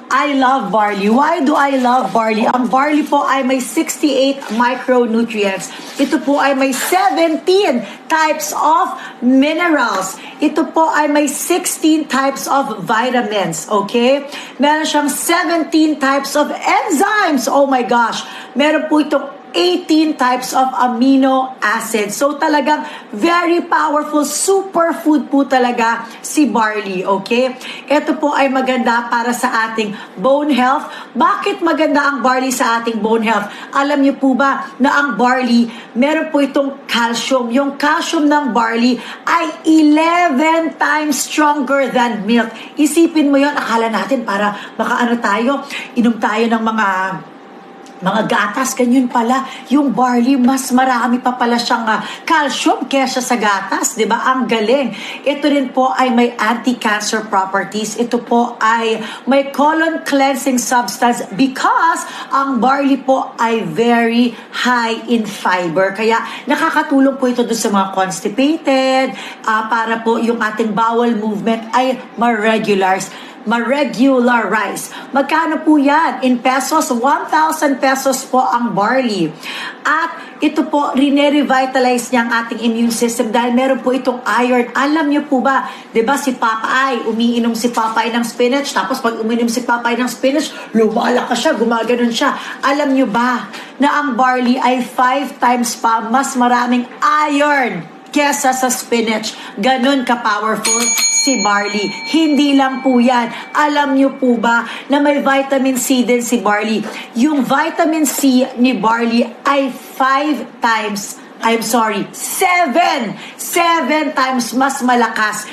I love barley. Why do I love barley? Ang barley po ay may 68 micronutrients. Ito po ay may 17 types of minerals. Ito po ay may 16 types of vitamins. Okay? Meron siyang 17 types of enzymes. Oh my gosh. Meron po itong 18 types of amino acids. So talagang very powerful superfood po talaga si barley, okay? Ito po ay maganda para sa ating bone health. Bakit maganda ang barley sa ating bone health? Alam niyo po ba na ang barley, meron po itong calcium. Yung calcium ng barley ay 11 times stronger than milk. Isipin mo yon, akala natin para baka ano tayo, inom tayo ng mga gatas, ganyan pala. Yung barley, mas marami pa pala siyang calcium kesa sa gatas, di ba? Ang galing. Ito rin po ay may anti-cancer properties. Ito po ay may colon cleansing substance because ang barley po ay very high in fiber. Kaya nakakatulong po ito doon sa mga constipated, para po yung ating bowel movement ay ma-regularize. Magkano po yan? In pesos, 1,000 pesos po ang barley. At ito po, revitalize niya ang ating immune system dahil meron po itong iron. Alam niyo po ba, di ba si Popeye, umiinom si Popeye ng spinach, tapos pag uminom si Popeye ng spinach, lumalakas siya, gumaganon siya. Alam niyo ba na ang barley ay 5 times pa mas maraming iron kesa sa spinach? Ganon ka-powerful si barley. Hindi lang po yan. Alam niyo po ba na may vitamin C din si barley? Yung vitamin C ni barley ay 7 times mas malakas